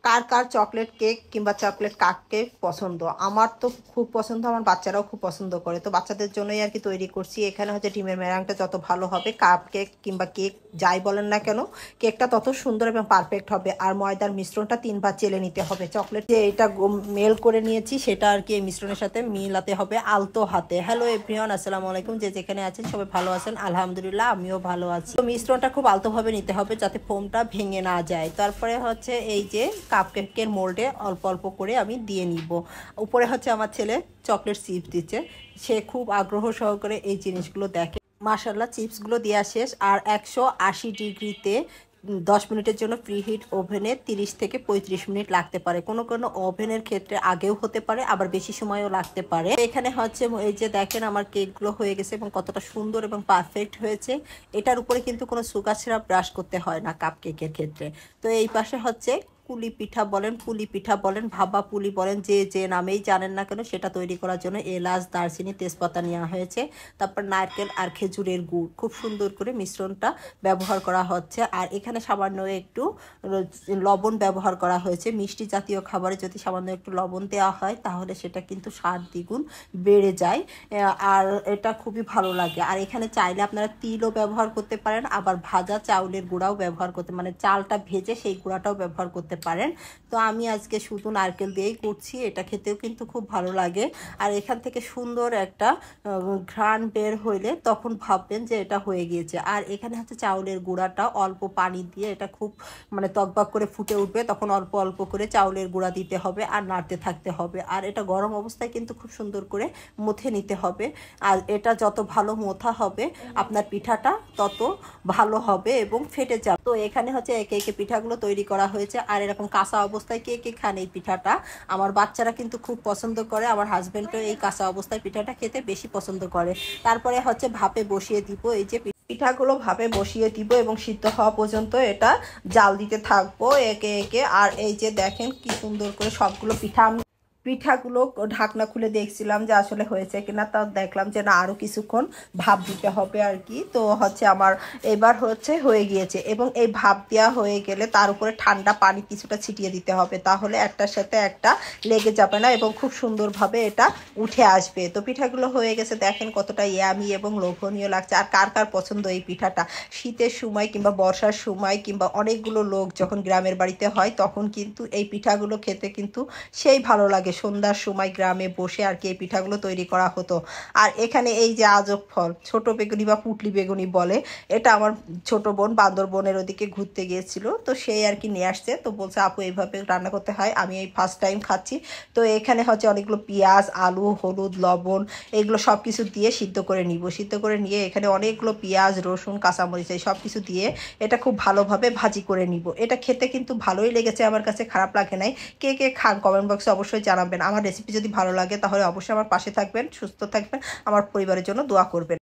কার কার chocolate cake কিংবা chocolate cup cake পছন্দ? আমার তো খুব পছন্দ, আমার বাচ্চারাও খুব পছন্দ করে। তো বাচ্চাদের জন্যই আর কি তৈরি করছি। এখানে হচ্ছে ডিমের মেরাংটা যত ভালো হবে, কাপ কেক কিংবা কেক যাই বলেন না কেন, কেকটা তত সুন্দর এবং পারফেক্ট হবে। আর ময়দার মিশ্রণটা 3 বার চেলে নিতে হবে। চকলেট যে এটা মেল করে নিয়েছি সেটা আর কি এই মিশ্রণের সাথে মিলাতে হবে আলতো হাতে। হ্যালো এভরিওয়ান, আসসালামু আলাইকুম। যে যেখানে আছেন সবাই ভালো আছেন? আলহামদুলিল্লাহ, আমিও ভালো আছি। তো মিশ্রণটা খুব আলতোভাবে নিতে হবে যাতে ফোমটা ভেঙে না যায়। তারপরে হচ্ছে এই যে কাপ কেকের মোল্ডে অল্প অল্প করে আমি দিয়ে নিব। উপরে হচ্ছে আমার ছেলে চকলেট চিপস দিচ্ছে, সে খুব আগ্রহ সহকারে এই জিনিসগুলো দেখে। মাশাআল্লাহ, চিপসগুলো দেওয়া শেষ। আর 180 ডিগ্রিতে 10 মিনিটের জন্য প্রিহিট ওভেনে 30 থেকে 35 মিনিট লাগতে পারে। কোনো কোনো ওভেনের ক্ষেত্রে আগেও হতে পারে, আবার বেশি সময়ও লাগতে পারে। এখানে হচ্ছে এই যে দেখেন আমার কেকগুলো হয়ে গেছে এবং কতটা সুন্দর এবং পারফেক্ট হয়েছে। এটার উপরে কিন্তু কোনো সুগার সিরাপ ব্রাশ করতে হয় না কাপ কেকের ক্ষেত্রে। তো এই পাশে হচ্ছে পুলি পিঠা বলেন, পুলি পিঠা বলেন, ভাপা পুলি বলেন, যে যে নামেই জানেন না কেন, সেটা তৈরি করার জন্য এলাচ, দারচিনি, তেজপাতা নেওয়া হয়েছে। তারপর নারকেল আর খেজুরের গুড় খুব সুন্দর করে মিশ্রণটা ব্যবহার করা হচ্ছে। আর এখানে সামান্য একটু লবণ ব্যবহার করা হয়েছে। মিষ্টি জাতীয় খাবারে যদি সামান্য একটু লবণ দেওয়া হয় তাহলে সেটা কিন্তু স্বাদ দ্বিগুণ বেড়ে যায়। আর এটা খুবই ভালো লাগে। আর এখানে চাইলে আপনারা তিলও ব্যবহার করতে পারেন, আবার ভাজা চাউলের গুঁড়াও ব্যবহার করতে, মানে চালটা ভেজে সেই গুঁড়াটাও ব্যবহার করতে পারেন। তো আমি আজকে শুধু নারকেল দিয়েই করছি। এটা খেতেও কিন্তু খুব ভালো লাগে। আর এখান থেকে সুন্দর একটা ঘ্রাণ বের হইলে তখন ভাববেন যে এটা হয়ে গিয়েছে। আর এখানে হচ্ছে চাউলের গুঁড়াটা অল্প পানি দিয়ে এটা খুব মানে টকবক করে ফুটে উঠবে, তখন অল্প অল্প করে চাউলের গুঁড়া দিতে হবে আর নাড়তে থাকতে হবে। আর এটা গরম অবস্থায় কিন্তু খুব সুন্দর করে মুথে নিতে হবে। আর এটা যত ভালো মোথা হবে আপনার পিঠাটা তত ভালো হবে এবং ফেটে যাবে। তো এখানে হচ্ছে একে একে পিঠাগুলো তৈরি করা হয়েছে। আর এরকম কাঁচা অবস্থায় কে কে খান এই পিঠাটা? আমার বাচ্চারা কিন্তু খুব পছন্দ করে, আমার হাজবেন্ডও এই কাঁচা অবস্থায় পিঠাটা খেতে বেশি পছন্দ করে। তারপরে হচ্ছে ভাপে বসিয়ে দিব। এই যে পিঠাগুলো ভাপে বসিয়ে দিব এবং সিদ্ধ হওয়া পর্যন্ত এটা জাল দিতে থাকবো একে একে। আর এই যে দেখেন কি সুন্দর করে সবগুলো পিঠাগুলো ঢাকনা খুলে দেখছিলাম যে আসলে হয়েছে কিনা, তা দেখলাম যে না, আরও কিছুক্ষণ ভাপ দিতে হবে আর কি। তো হচ্ছে আমার এবার হচ্ছে হয়ে গিয়েছে এবং এই ভাপ দেওয়া হয়ে গেলে তার উপরে ঠান্ডা পানি কিছুটা ছিটিয়ে দিতে হবে, তাহলে একটার সাথে একটা লেগে যাবে না এবং খুব সুন্দরভাবে এটা উঠে আসবে। তো পিঠাগুলো হয়ে গেছে, দেখেন কতটা ইয়ামি এবং লোভনীয় লাগছে। আর কার কার পছন্দ এই পিঠাটা? শীতের সময় কিংবা বর্ষার সময় কিংবা অনেকগুলো লোক যখন গ্রামের বাড়িতে হয় তখন কিন্তু এই পিঠাগুলো খেতে কিন্তু সেই ভালো লাগে। সন্ধ্যার সময় গ্রামে বসে আর কি এই পিঠাগুলো তৈরি করা হতো। আর এখানে এই যে আজব ফল, ছোট বেগুনি বা পুটলি বেগুনি বলে, এটা আমার ছোট বোন বান্দরবনের ওদিকে ঘুরতে গিয়েছিল, তো সেই আর কি নিয়ে আসছে। তো বলছে আপু এইভাবে রান্না করতে হয়, আমি এই ফার্স্ট টাইম খাচ্ছি। তো এখানে হচ্ছে অনেকগুলো পেঁয়াজ, আলু, হলুদ, লবণ এগুলো সব কিছু দিয়ে সিদ্ধ করে নিব। সিদ্ধ করে নিয়ে এখানে অনেকগুলো পেঁয়াজ, রসুন, কাঁচামরিচ এই সব কিছু দিয়ে এটা খুব ভালোভাবে ভাজি করে নিব। এটা খেতে কিন্তু ভালোই লেগেছে, আমার কাছে খারাপ লাগে নাই। কে কে খান কমেন্ট বক্সে অবশ্যই জানাবেন। আমার রেসিপি যদি ভালো লাগে তাহলে অবশ্যই আমার পাশে থাকবেন, সুস্থ থাকবেন, আমার পরিবারের জন্য দোয়া করবেন।